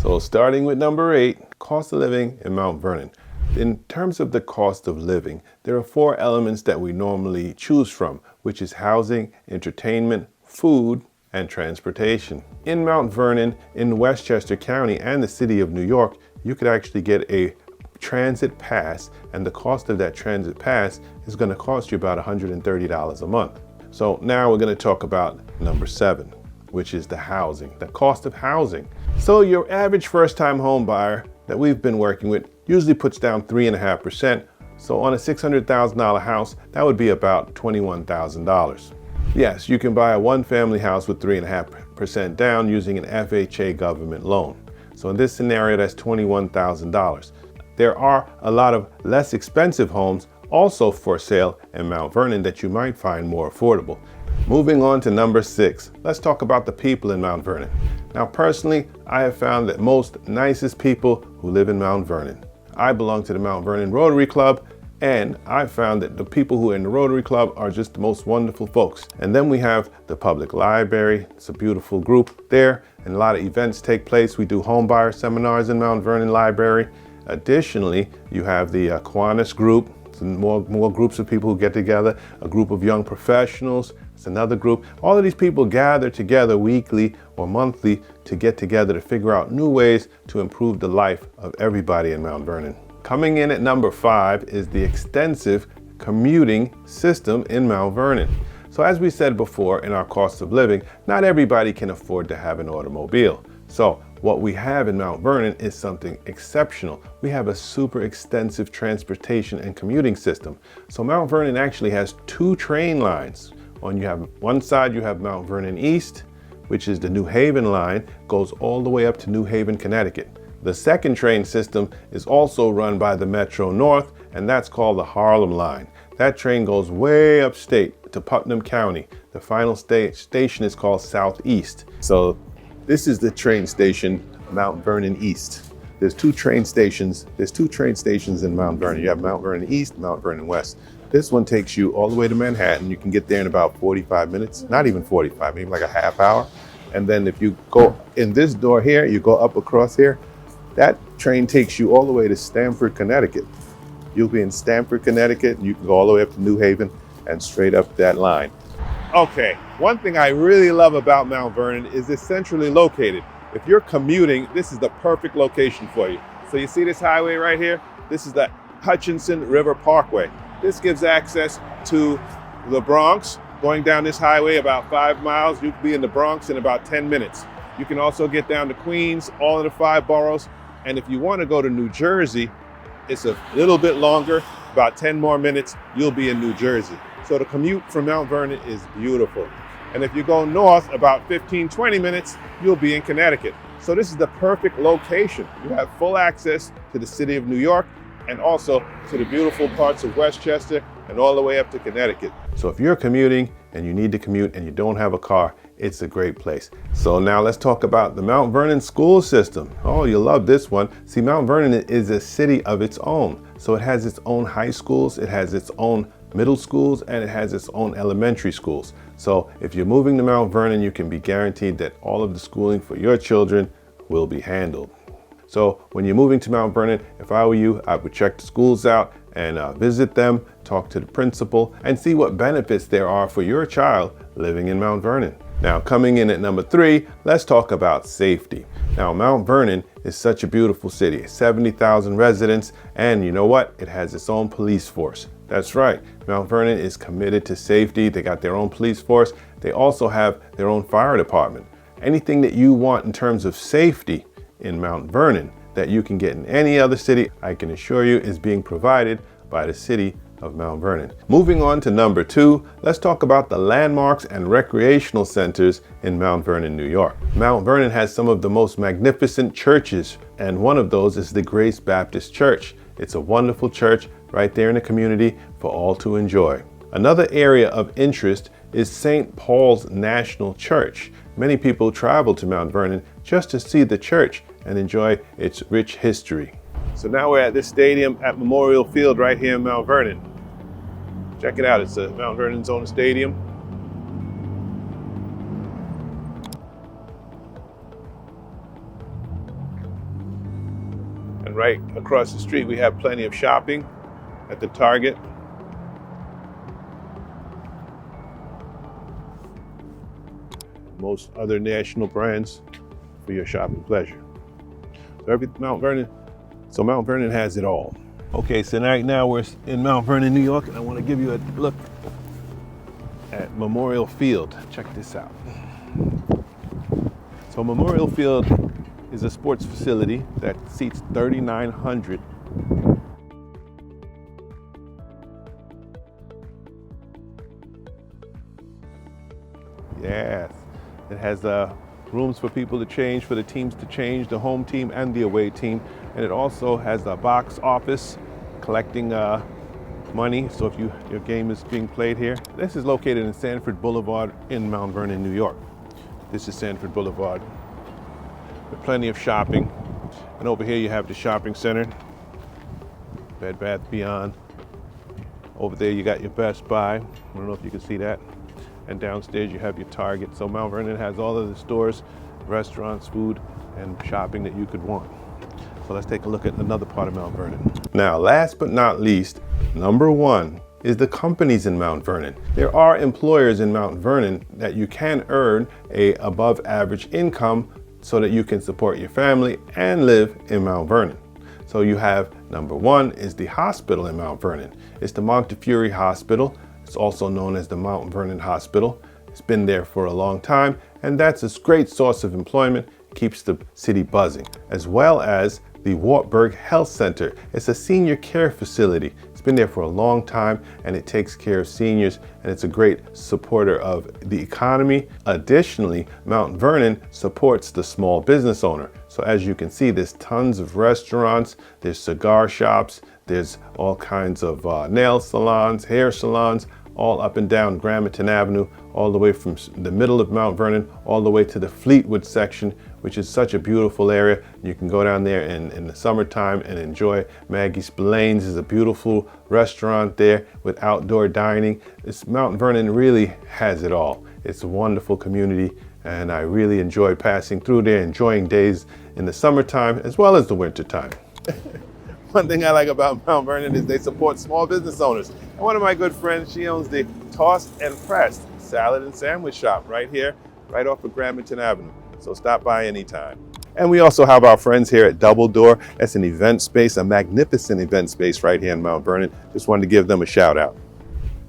So starting with number 8, cost of living in Mount Vernon. In terms of the cost of living, there are 4 elements that we normally choose from, which is housing, entertainment, food, and transportation. In Mount Vernon, in Westchester County and the city of New York, you could actually get a transit pass, and the cost of that transit pass is going to cost you about $130 a month. So now we're going to talk about number 7, which is the housing, the cost of housing. So your average first-time home buyer that we've been working with usually puts down 3.5%. So on a $600,000 house, that would be about $21,000. Yes, you can buy a one-family house with 3.5% down using an FHA government loan. So in this scenario, that's $21,000. There are a lot of less expensive homes also for sale in Mount Vernon that you might find more affordable. Moving on to number 6, let's talk about the people in Mount Vernon. Now personally, I have found that most nicest people who live in Mount Vernon. I belong to the Mount Vernon Rotary Club, and I found that the people who are in the Rotary Club are just the most wonderful folks. And then we have the public library. It's a beautiful group there, and a lot of events take place. We do home buyer seminars in Mount Vernon Library. Additionally, you have the Kiwanis group. More groups of people who get together, a group of young professionals. It's another group. All of these people gather together weekly or monthly to get together to figure out new ways to improve the life of everybody in Mount Vernon. Coming in at number 5 is the extensive commuting system in Mount Vernon. So as we said before in our cost of living, not everybody can afford to have an automobile. So what we have in Mount Vernon is something exceptional. We have a super extensive transportation and commuting system. So Mount Vernon actually has 2 train lines. On one side you have Mount Vernon East, which is the New Haven line, goes all the way up to New Haven, Connecticut. The second train system is also run by the Metro North, and that's called the Harlem line. That train goes way upstate to Putnam County. The final station is called Southeast. So this is the train station, Mount Vernon East. There's 2 train stations. There's 2 train stations in Mount Vernon. You have Mount Vernon East, Mount Vernon West. This one takes you all the way to Manhattan. You can get there in about 45 minutes, not even 45, maybe like a half hour. And then if you go in this door here, you go up across here, that train takes you all the way to Stamford, Connecticut. You'll be in Stamford, Connecticut, and you can go all the way up to New Haven and straight up that line. Okay, one thing I really love about Mount Vernon is it's centrally located. If you're commuting, this is the perfect location for you. So you see this highway right here? This is the Hutchinson River Parkway. This gives access to the Bronx. Going down this highway about 5 miles, you can be in the Bronx in about 10 minutes. You can also get down to Queens, all of the 5 boroughs. And if you want to go to New Jersey, it's a little bit longer, about 10 more minutes, you'll be in New Jersey. So the commute from Mount Vernon is beautiful. And if you go north about 15-20 minutes, you'll be in Connecticut. So this is the perfect location. You have full access to the city of New York and also to the beautiful parts of Westchester and all the way up to Connecticut. So if you're commuting and you need to commute and you don't have a car, it's a great place. So now let's talk about the Mount Vernon school system. Oh, you'll love this one. See, Mount Vernon is a city of its own. So it has its own high schools, it has its own middle schools, and it has its own elementary schools. So if you're moving to Mount Vernon, you can be guaranteed that all of the schooling for your children will be handled. So when you're moving to Mount Vernon, if I were you, I would check the schools out and visit them, talk to the principal, and see what benefits there are for your child living in Mount Vernon. Now, coming in at number 3, let's talk about safety. Now, Mount Vernon is such a beautiful city, 70,000 residents, and you know what? It has its own police force. That's right, Mount Vernon is committed to safety. They got their own police force. They also have their own fire department. Anything that you want in terms of safety in Mount Vernon that you can get in any other city, I can assure you is being provided by the city of Mount Vernon. Moving on to number 2, let's talk about the landmarks and recreational centers in Mount Vernon, New York. Mount Vernon has some of the most magnificent churches, and one of those is the Grace Baptist Church. It's a wonderful church right there in the community for all to enjoy. Another area of interest is St. Paul's National Church. Many people travel to Mount Vernon just to see the church and enjoy its rich history. So now we're at this stadium at Memorial Field right here in Mount Vernon. Check it out, it's a Mount Vernon's own stadium. right across the street, we have plenty of shopping at the Target. Most other national brands for your shopping pleasure. So Mount Vernon has it all. Okay, so right now we're in Mount Vernon, New York, and I want to give you a look at Memorial Field. Check this out. So Memorial Field is a sports facility that seats 3,900. Yes, it has rooms for people to change, for the teams to change, the home team and the away team. And it also has a box office collecting money. So if your game is being played here. This is located in Sanford Boulevard in Mount Vernon, New York. This is Sanford Boulevard with plenty of shopping. And over here you have the shopping center, Bed Bath Beyond. Over there you got your Best Buy. I don't know if you can see that. And downstairs you have your Target. So Mount Vernon has all of the stores, restaurants, food, and shopping that you could want. So let's take a look at another part of Mount Vernon. Now, last but not least, number one is the companies in Mount Vernon. There are employers in Mount Vernon that you can earn a above average income so that you can support your family and live in Mount Vernon. So you have, number one is the hospital in Mount Vernon. It's the Montefiore Hospital. It's also known as the Mount Vernon Hospital. It's been there for a long time, and that's a great source of employment, keeps the city buzzing, as well as the Wartburg Health Center. It's a senior care facility. It's been there for a long time, and it takes care of seniors, and it's a great supporter of the economy. Additionally, Mount Vernon supports the small business owner. So as you can see, there's tons of restaurants, there's cigar shops, there's all kinds of nail salons, hair salons, all up and down Gramerton Avenue, all the way from the middle of Mount Vernon, all the way to the Fleetwood section, which is such a beautiful area. You can go down there in the summertime and enjoy Maggie Spillane's is a beautiful restaurant there with outdoor dining. Mount Vernon really has it all. It's a wonderful community, and I really enjoy passing through there, enjoying days in the summertime as well as the wintertime. One thing I like about Mount Vernon is they support small business owners. And one of my good friends, she owns the Tossed and Pressed salad and sandwich shop right here, right off of Gramerton Avenue. So stop by anytime. And we also have our friends here at Double Door. That's an event space, a magnificent event space right here in Mount Vernon. Just wanted to give them a shout out.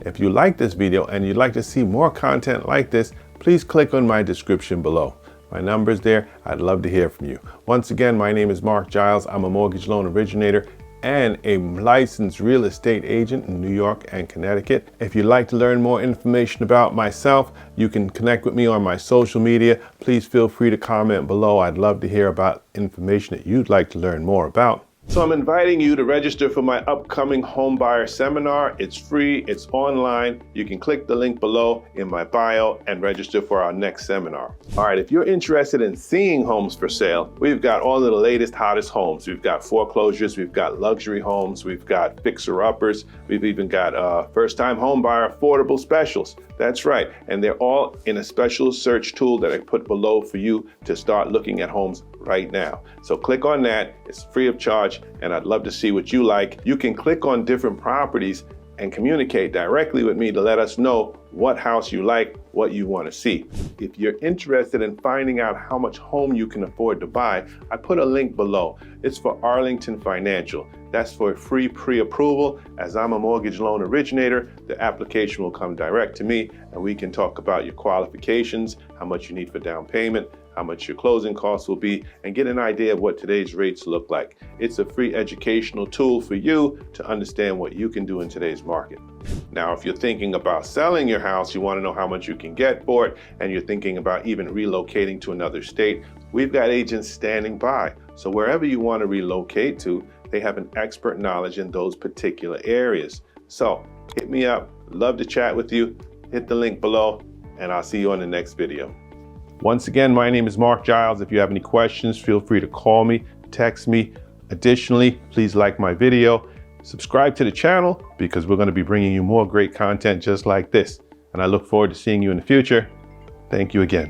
If you like this video and you'd like to see more content like this, please click on my description below. My number's there. I'd love to hear from you. Once again, my name is Marc Giles. I'm a mortgage loan originator and a licensed real estate agent in New York and Connecticut. If you'd like to learn more information about myself, you can connect with me on my social media. Please feel free to comment below. I'd love to hear about information that you'd like to learn more about. So I'm inviting you to register for my upcoming homebuyer seminar. It's free, it's online. You can click the link below in my bio and register for our next seminar. All right, if you're interested in seeing homes for sale, we've got all of the latest, hottest homes. We've got foreclosures, we've got luxury homes, we've got fixer-uppers, we've even got first-time homebuyer affordable specials. That's right, and they're all in a special search tool that I put below for you to start looking at homes right now. So click on that, it's free of charge, and I'd love to see what you like. You can click on different properties and communicate directly with me to let us know what house you like, what you want to see. If you're interested in finding out how much home you can afford to buy, I put a link below. It's for Arlington Financial. That's for free pre-approval. As I'm a mortgage loan originator, the application will come direct to me, and we can talk about your qualifications, how much you need for down payment, how much your closing costs will be, and get an idea of what today's rates look like. It's a free educational tool for you to understand what you can do in today's market. Now, if you're thinking about selling your house, you want to know how much you can get for it, and you're thinking about even relocating to another state, we've got agents standing by. So wherever you want to relocate to, they have an expert knowledge in those particular areas. So hit me up, love to chat with you, hit the link below, and I'll see you on the next video. Once again, my name is Marc Giles. If you have any questions, feel free to call me, text me. Additionally, please like my video, subscribe to the channel because we're going to be bringing you more great content just like this. And I look forward to seeing you in the future. Thank you again.